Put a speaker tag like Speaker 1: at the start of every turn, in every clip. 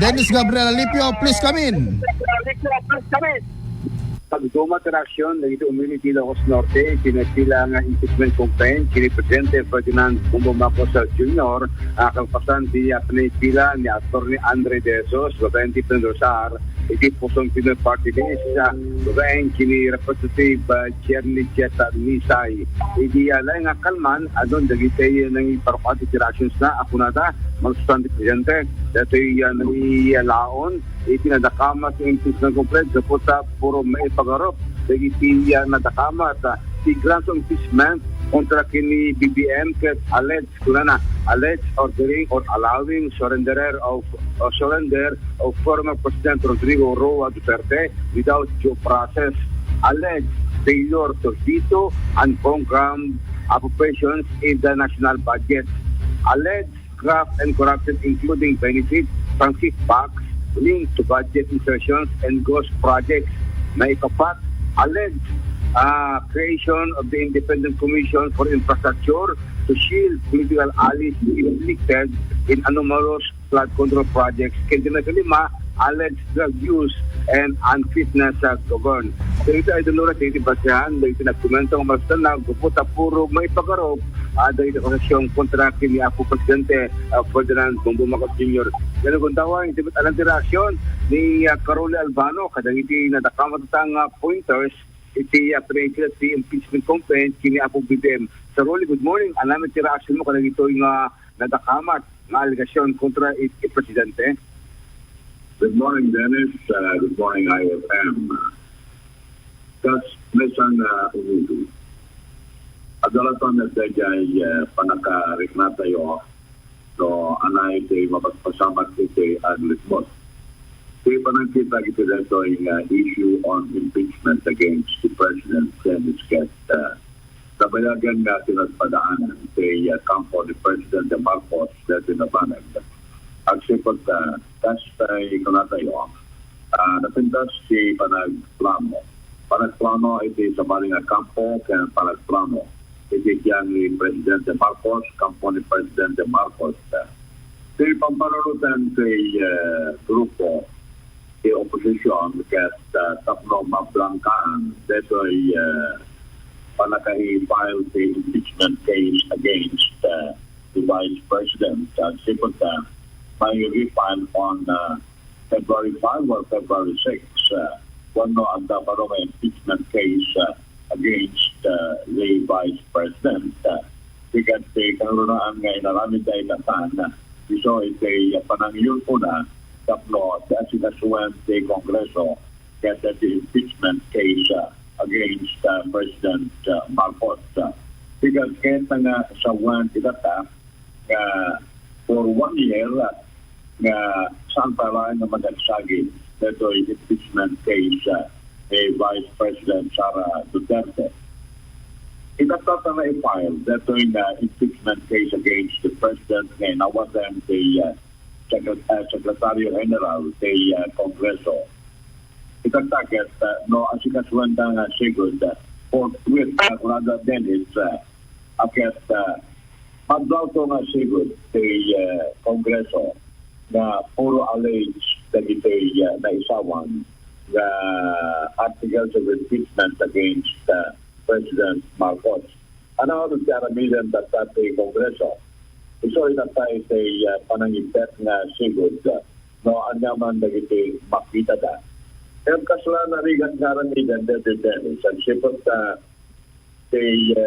Speaker 1: Dennis Gabriel Alipio, please come in.
Speaker 2: Pagdumat ng aksyon na ito umiliti Ilocos Norte, pinagpila nga impeachment complaint, kini Presidente Ferdinand Bongbong Marcos Jr. Kalpasan di pinagpila ni Atty. Andre De Jesus, babaeng Tipon Rosar, iti pusong Pinoy Party List, babaeng kini Representative Cherny Cheta Nisay. Idi alay nga kalman, adon dagitay ng iparapati actions na ako nata, magsusan di Presidente, dito yung laon, itinadakamat yung impeachment complaint, kapot puro may pagarop dagiti nadakama at si grant impeachment kontra kini BBM ket alleged ordering or allowing surrender of former President Rodrigo Roa Duterte without due process, alleged failure to veto and program appropriations in the national budget, alleged graft and corruption including benefits from kickbacks linked to budget insertions and ghost projects. May kapat, alleged creation of the Independent Commission for Infrastructure to shield political allies implicated in anomalous flood control projects. Kaya kalima, alleged drug use and unfitness sa govern. So ito ay dulura sa itibasyahan, na itinagkomento ang malastan na guputa puro may pagkarop dahil ito kasasyong kontra kini Apo Presidente Ferdinand Bongbong Marcos Jr. Ganun kung tawang itibit alang reaksyon ni Carole Albano, kadang iti nadakamatang pointers, iti appraisal si impeachment complaint kini Apo BBM. Sa Rolly, good morning. Alamin ti reaksyon mo kadang ito yung nadakamat na aligasyon kontra iti Presidente.
Speaker 3: Good morning, Dennis. Good morning, IFM. Kas mesan umudu. Adalaton na dayay panaka-rikna tayo no anay iti mapagpasamat iti adlitmos. Iti panangkita iti dito yung issue on impeachment against the President Dennis Ket sabayagan nga tinagpadaanan iti kampo ni President Marcos dito na banag. Agsipot tas tayo tayo napintas si panagplano. Panagplano iti sa maling kampo kaya panagplano. Iti kiyang ni Presidente Marcos, kampo ni Presidente Marcos. Iti pampanunutan si grupo, si oposisyon, kaya tapno mablangkaan. Dito ay panaka-file si impeachment case against the Vice President. Agsipot may refile on February 5 or February 6. Wano ang dapat may impeachment case against the Vice President. Because kanulaan nga inaramid ay nasan, iso iti panangyon po na tapno sa sinasuan sa Kongreso kaya the impeachment case against President Marcos. Because kaya nga sa one itata for 1 year nga saan pala nga magagsagi dito yung impeachment case kay Vice President Sara Duterte. Itatata na i-file dito yung impeachment case against the President ngayon. Nawasan kay Secretary General kay Kongreso. Itatakit no asikasuan nga sigod with Rada Dennis akit magdauto nga sigod kay Kongreso na puro allege dagito na isawan na articles of impeachment against President Marcos. Ano ang karamihan sa Kongreso? Iso inatay sa panangipet na sigod no anyaman dagito makita da. Kaya kasla na rigan karamihan dito sa sipot kay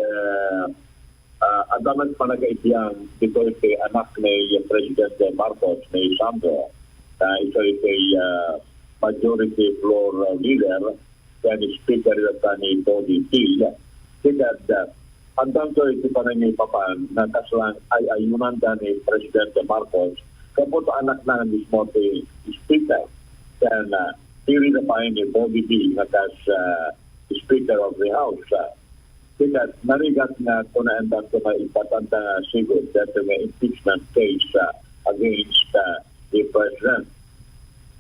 Speaker 3: adaman panagaitiyang dito iti anak ni Presidente Marcos ni Sandro. Ito iti majority floor leader kaya ni Speaker ni Body T. Kaya andang to iti panangipapan na kaslang ay ayunan ni Presidente Marcos kapot anak na mismo ti Speaker. Kaya tiri na pa ni Body T na kas Speaker of the House. Kaya narigat na kunaandan ko na ipatanda siguro dito may impeachment case against the President.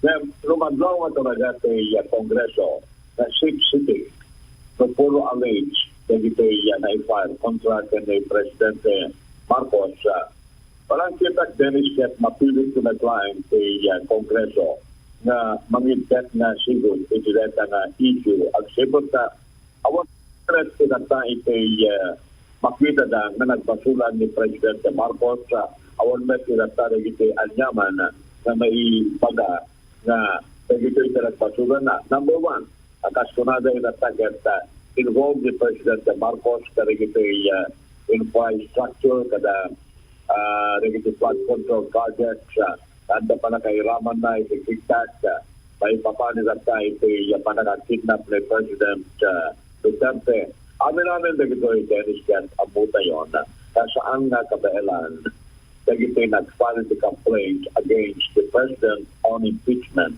Speaker 3: Kaya lumadlaw nga talaga sa Kongreso na sitting na puro allege na ito na i-file kontra ni Presidente Marcos Parang kita Dennis ket mapilit ko na klaim kay Kongreso na mangitet na sigod iti nga issue at sibot ka awan threat kinata iti makita da na nagbasulan ni Presidente Marcos awan met kinata iti anyaman na may paga na ito iti nagbasulan na. Number one, akas kunada yung natagat involved ni Presidente Marcos kada iti infrastructure kada regulatory flood control projects, tanda pa na kairaman na itikiktak, may papanin at tayo panakakidnap ni President Duterte. Amin dagito'y Dennis Kat abuta yun, kasaan nga kabailan, dagito'y nag-file the complaint against the President on impeachment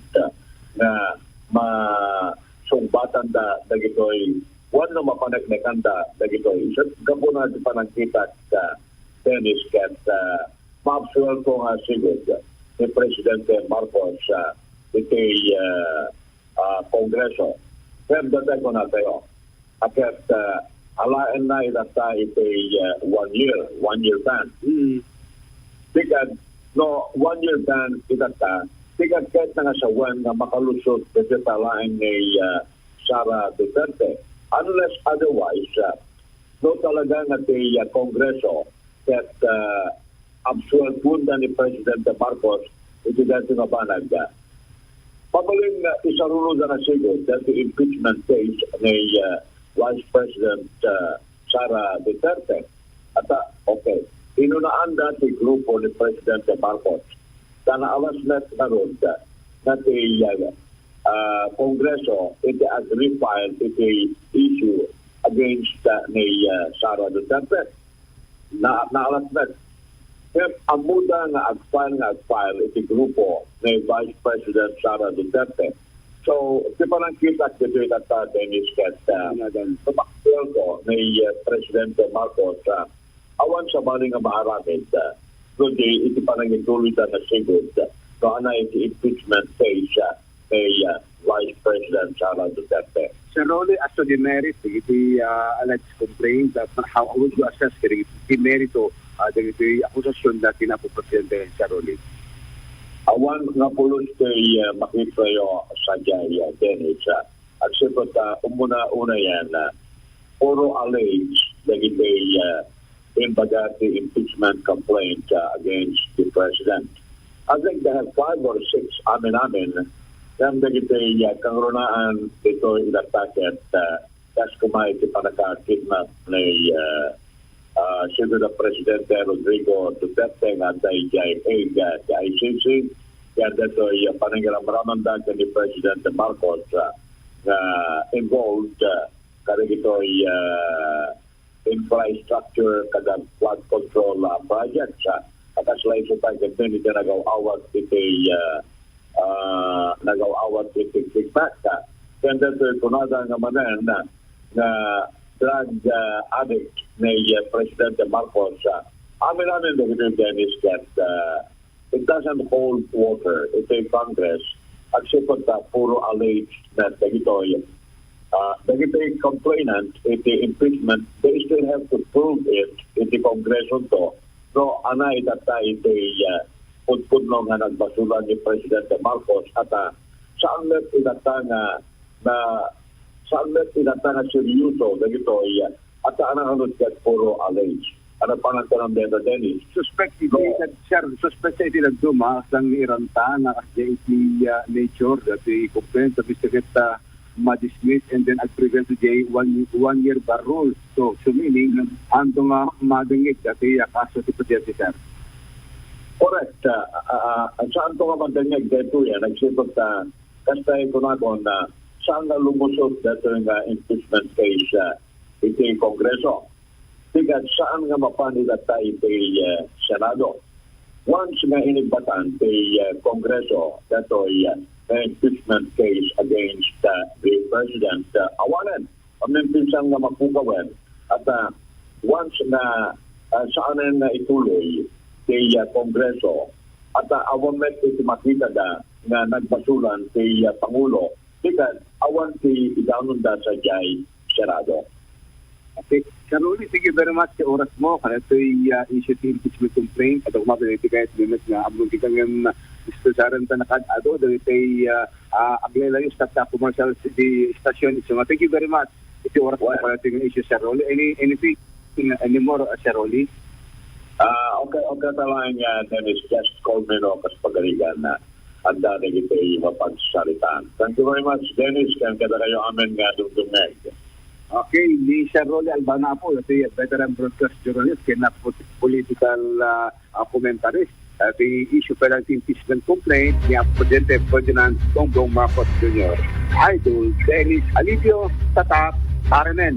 Speaker 3: na masumbatan da dagito'y wano mapanagnakanda dagito'y isang gabo na di panagkitak Dennis kat maabsual ko nga sigod ni Presidente Marcos iti Kongreso. Pero dati ko na tayo. Akat alain na ilata iti 1 year ban. Tikad, no, 1 year ban itata, tikad kahit na nga sa wan na makalusot kasi talain ni Sara Duterte. Unless otherwise, no talaga nga iti Kongreso that absual punda ni Presidente Marcos iti dati nga banag. Pabaling isarunod na sigod dati impeachment case ni Vice President Sara Duterte. At okay, inunaan dati grupo ni Presidente Marcos na alas net na ron na iti Kongreso iti agree-file iti issue against ni Sara Duterte. Naalas na. Kaya ang muda nga ag-file iti grupo ni Vice President Sara Duterte. So, di pa lang kita dito at Dennis Kat kapakil ko ni Presidente Marcos awan sa bali nga maaramid kundi iti pa lang ituloy na sigod so ana iti impeachment case ni Vice President Sara Duterte.
Speaker 2: Sir Rolly, as to the merit, iti alleged complaint, how would you assess the merito iti akusasyon na pinapo-presidente Sir Rolly?
Speaker 3: Awan nga pulos kay makitrayo sa Jaya, Dennis. At sipot, umuna-una yan, puro allege naging imbagati impeachment complaint against the President. I think they have 5 or 6 amin-amin yan dagiti kangrunaan dito ilatakit kas kumay ti panakakidnap ni Siyempre na Presidente Rodrigo Duterte nga tayo sa ICC yan dito panangyaramaraman dati ni Presidente Marcos na involved kada ito infrastructure kada flood control projects akaslay sa tayo hindi na nagaw-awat ito nagaw-awat ito kickback yan dito kunada nga manan na drug addict ni Presidente Marcos. Amin dito Dennis that it doesn't hold water. It's a Congress. At sipot puro alleged na dito dagiti complainant iti impeachment, they still have to prove it iti Kongreso to. So, anay data iti pudpudno nga nagbasulan ni Presidente Marcos at saan let idata nga seryoso dagito at anang kat puro alleged. Ano pa nang tanong dito, Dennis?
Speaker 2: Suspect iti nagduma sang iranta na kasi iti nature dati complaint sa bisageta ma-dismiss and then ag-prevent to jay 1 year bar rule. So meaning, ando nga madingit dati kaso ti Presidente, sir.
Speaker 3: Correct. Saan ko nga madingit dito yan? Nagsipot kastay ko na ko na saan nga lumusot dito nga impeachment case iti Kongreso. Tigat saan nga mapanila tayo iti Senado. Once nga inigbatan iti Kongreso dito impeachment case against the President, awanan. Pamimpinsan nga magpugawin. At once na saan na ituloy iti Kongreso at awan met iti makita nga nagbasulan iti Pangulo, tigat awan ti idanon da sa jay Senado.
Speaker 2: Okay. Karoli, thank you very much sa oras mo. Kaya ito'y issue to impeachment complaint. At ako mapiniti kahit limit nga abong kita ng gusto sa rin tanakad-ado. Dahil ito'y aglelayo sa commercial city station. So, thank you very much. Ito oras mo para ito yung issue sa Roli. Anything anymore sa Roli?
Speaker 3: Okay talaga nga, Dennis, just call me no, kasi pagaligan na ang dati ito'y mapagsalitaan. Thank you very much, Dennis. Kaya kada kayo amin nga dumdumeg.
Speaker 2: Okay, ni Sir Rolly Albana po, ito yung veteran broadcast journalist, kaya political comentarist. Ito yung issue penalty impeachment complaint ni Presidente Ferdinand Bongbong Marcos Jr. Idol Dennis Alivio, Tatak, RMN.